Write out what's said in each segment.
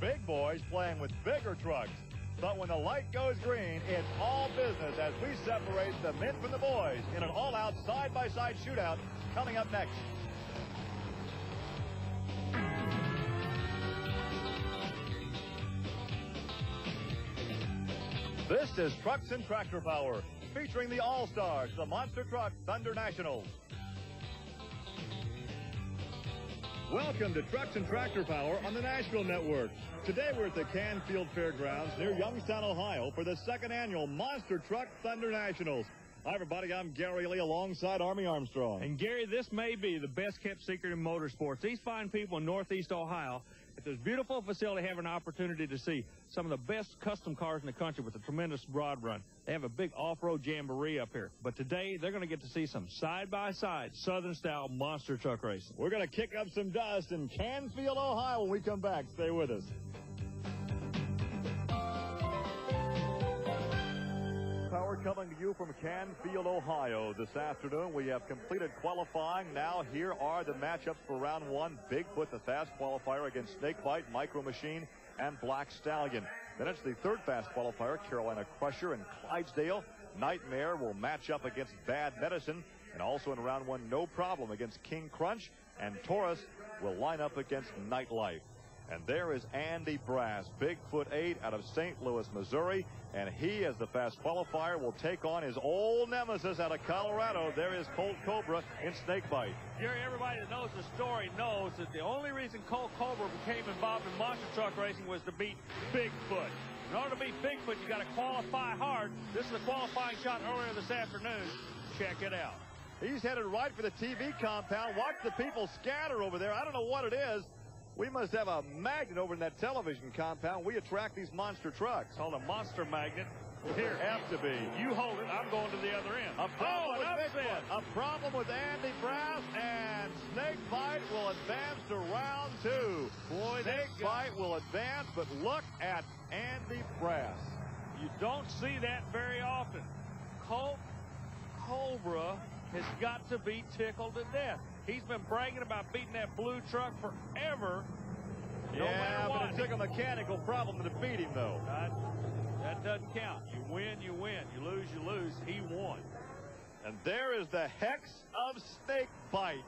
Big boys playing with bigger trucks. But when the light goes green, it's all business as we separate the men from the boys in an all-out side-by-side shootout coming up next. This is Trucks and Tractor Power, featuring the All-Stars, the Monster Truck Thunder Nationals. Welcome to Trucks and Tractor Power on the Nashville Network. Today we're at the Canfield Fairgrounds near Youngstown, Ohio for the second annual Monster Truck Thunder Nationals. Hi, everybody. I'm Gary Lee alongside Army Armstrong. And, Gary, this may be the best-kept secret in motorsports. These fine people in Northeast Ohio at this beautiful facility have an opportunity to see some of the best custom cars in the country with a tremendous broad run. They have a big off-road jamboree up here. But today, they're going to get to see some side-by-side Southern-style monster truck racing. We're going to kick up some dust in Canfield, Ohio when we come back. Stay with us. Power coming to you from Canfield, Ohio. This afternoon, we have completed qualifying. Now, here are the matchups for round one. Bigfoot, the fast qualifier, against Snakebite, Micro Machine, and Black Stallion. Then it's the third fast qualifier, Carolina Crusher and Clydesdale. Nightmare will match up against Bad Medicine. And also in round one, No Problem against King Krunch. And Taurus will line up against Nightlife. And there is Andy Brass, Bigfoot 8 out of St. Louis, Missouri. And he, as the fast qualifier, will take on his old nemesis out of Colorado. There is Colt Cobra in Snakebite. Gary, everybody that knows the story knows that the only reason Colt Cobra became involved in monster truck racing was to beat Bigfoot. In order to beat Bigfoot, you got to qualify hard. This is a qualifying shot earlier this afternoon. Check it out. He's headed right for the TV compound. Watch the people scatter over there. I don't know what it is. We must have a magnet over in that television compound. We attract these monster trucks. Called a monster magnet. Here, have to be. You hold it. I'm going to the other end. A problem with Andy Brass, and Snakebite will advance to round two. Boy, Snakebite will advance, but look at Andy Brass. You don't see that very often. Colt Cobra has got to be tickled to death. He's been bragging about beating that blue truck forever. Yeah, but it took a mechanical problem to defeat him, though. That doesn't count. You win, you win. You lose, you lose. He won. And there is the hex of Snakebite.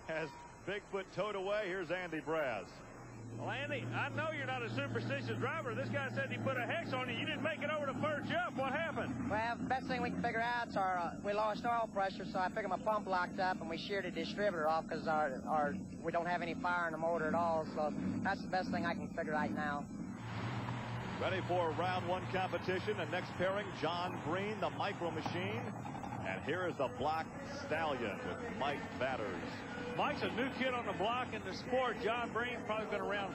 As Bigfoot towed away, here's Andy Brass. Well, Andy, I know you're not a superstitious driver. This guy said he put a hex on you. You didn't make it over the first jump. What happened? Well, the best thing we can figure out is we lost oil pressure, so I figured my pump locked up, and we sheared the distributor off because we don't have any fire in the motor at all. So that's the best thing I can figure right now. Ready for round one competition. The next pairing, John Breen, the Micro Machine. And here is the Black Stallion with Mike Vaters. Mike's a new kid on the block in the sport. John Breen probably been around.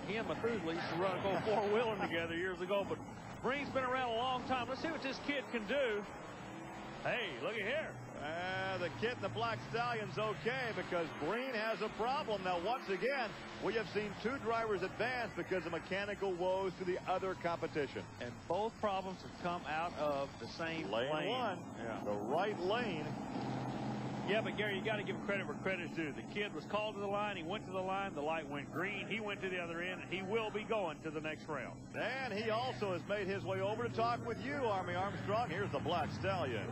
He and Methuselah used to go four-wheeling together years ago, but Breen's been around a long time. Let's see what this kid can do. Hey, look at here. The kid in the Black Stallion's okay because Breen has a problem. Now, once again, we have seen two drivers advance because of mechanical woes to the other competition. And both problems have come out of the same lane. One, yeah. The right lane. Yeah, but Gary, you got to give credit where credit's due. The kid was called to the line. He went to the line. The light went green. He went to the other end, and he will be going to the next round. And he also has made his way over to talk with you, Army Armstrong. Here's the Black Stallion.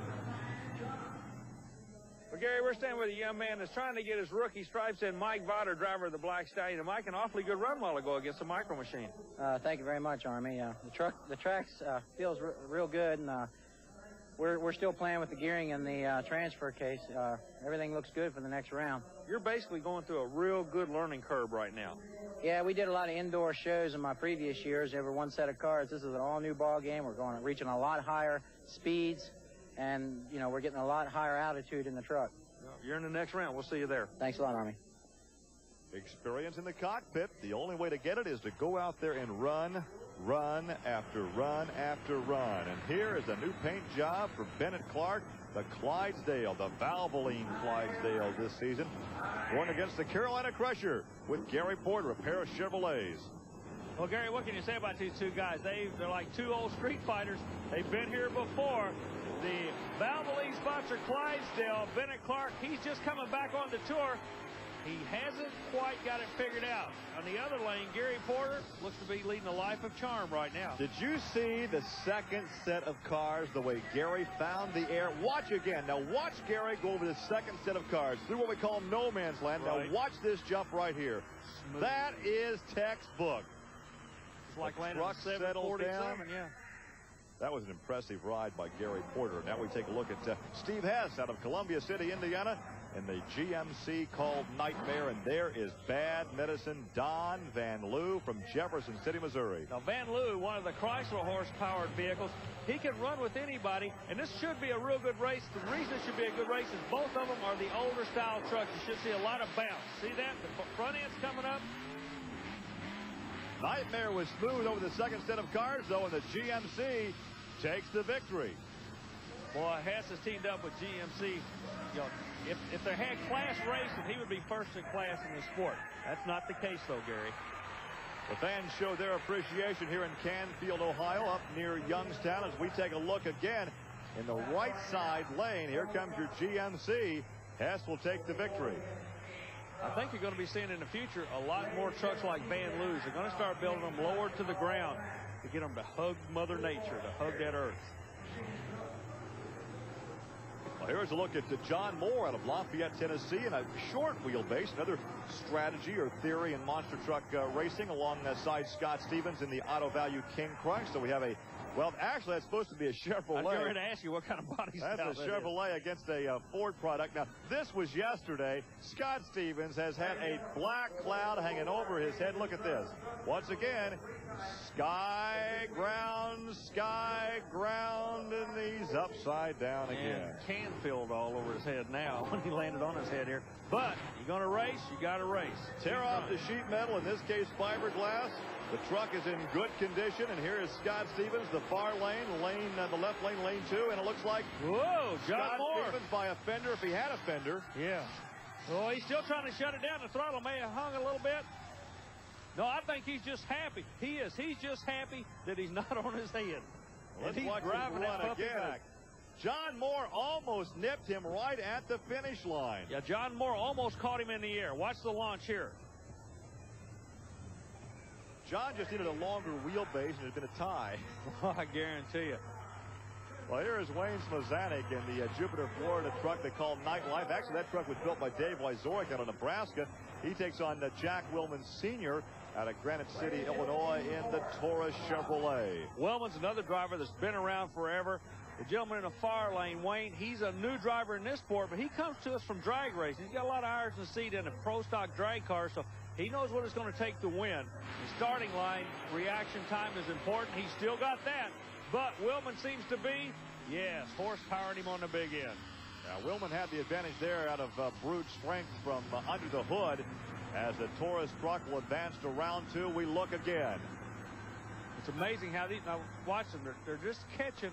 Well, Gary, we're standing with a young man that's trying to get his rookie stripes in, Mike Vaters, driver of the Black Stallion. And Mike, an awfully good run while ago against the Micro Machine. Thank you very much, Army. The tracks feels real good, and we're still playing with the gearing and the transfer case. Everything looks good for the next round. You're basically going through a real good learning curve right now. Yeah, we did a lot of indoor shows in my previous years. Every one set of cars. This is an all-new ball game. We're reaching a lot higher speeds, and we're getting a lot higher altitude in the truck. You're in the next round. We'll see you there. Thanks a lot, Army. Experience in the cockpit. The only way to get it is to go out there and run after run after run. And here is a new paint job for Bennett Clark, the Clydesdale, the Valvoline Clydesdale this season. Going against the Carolina Crusher with Gary Porter, a pair of Chevrolets. Well, Gary, what can you say about these two guys? They're like two old street fighters. They've been here before. The Valvoline sponsor Clydesdale, Bennett Clark, he's just coming back on the tour. He hasn't quite got it figured out. On the other lane, Gary Porter looks to be leading a life of charm right now. Did you see the second set of cars, the way Gary found the air? Watch again. Now watch Gary go over the second set of cars through what we call no man's land. Right. Now watch this jump right here. Smooth. That is textbook. It's like the landing truck a settled 747, down. yeah. That was an impressive ride by Gary Porter. Now we take a look at Steve Hess out of Columbia City, Indiana, in the GMC called Nightmare, and there is Bad Medicine Don Van Loo from Jefferson City, Missouri. Now, Van Loo, one of the Chrysler horse-powered vehicles, he can run with anybody, and this should be a real good race. The reason it should be a good race is both of them are the older style trucks. You should see a lot of bounce. See that? The front end's coming up. Nightmare was smooth over the second set of cars, though, and the GMC takes the victory. Boy, Hess has teamed up with GMC. You know, if they had class racing, he would be first in class in the sport. That's not the case, though, Gary. The fans show their appreciation here in Canfield, Ohio, up near Youngstown, as we take a look again in the right side lane. Here comes your GMC. Hess will take the victory. I think you're going to be seeing in the future a lot more trucks like Van Loo's. They're going to start building them lower to the ground to get them to hug Mother Nature, to hug that earth. Well, here's a look at John Moore out of Lafayette, Tennessee, in a short wheelbase, another strategy or theory in monster truck racing, alongside Scott Stevens in the Auto Value King Krunch. So we have a, well, actually, that's supposed to be a Chevrolet. I was going to ask you what kind of body style that's a Chevrolet against a Ford product. Now, this was yesterday. Scott Stevens has had a black cloud hanging over his head. Look at this. Once again, sky, ground, and he's upside down again. And Canfield all over his head now when he landed on his head here. But you're going to race, you got to race. Tear off the sheet metal, in this case fiberglass. The truck is in good condition, and here is Scott Stevens, the far lane, the left lane, lane 2, and it looks like, whoa, John Scott Moore. Stevens by a fender, if he had a fender. Yeah. Oh, he's still trying to shut it down. The throttle may have hung a little bit. No, I think he's just happy. He is. He's just happy that he's not on his head. Let's he's watch driving him that run puppy again. back. John Moore almost nipped him right at the finish line. Yeah, John Moore almost caught him in the air. Watch the launch here. John just needed a longer wheelbase, and there's been a tie. I guarantee you. Well, here is Wayne Smozanek in the Jupiter, Florida truck they call Nightlife. Actually, that truck was built by Dave Wyzorek out of Nebraska. He takes on Jack Willman Sr. out of Granite City, Illinois, in the Taurus Chevrolet. Willman's another driver that's been around forever. The gentleman in the far lane, Wayne, he's a new driver in this sport, but he comes to us from drag racing. He's got a lot of irons in the seat in a pro stock drag car, so he knows what it's going to take to win. The starting line, reaction time is important. He's still got that. But Willman seems to be, yes, horsepowering him on the big end. Now, Willman had the advantage there out of brute strength from under the hood. As the Taurus truck will advance to round 2, we look again. It's amazing how these, now watch them, they're just catching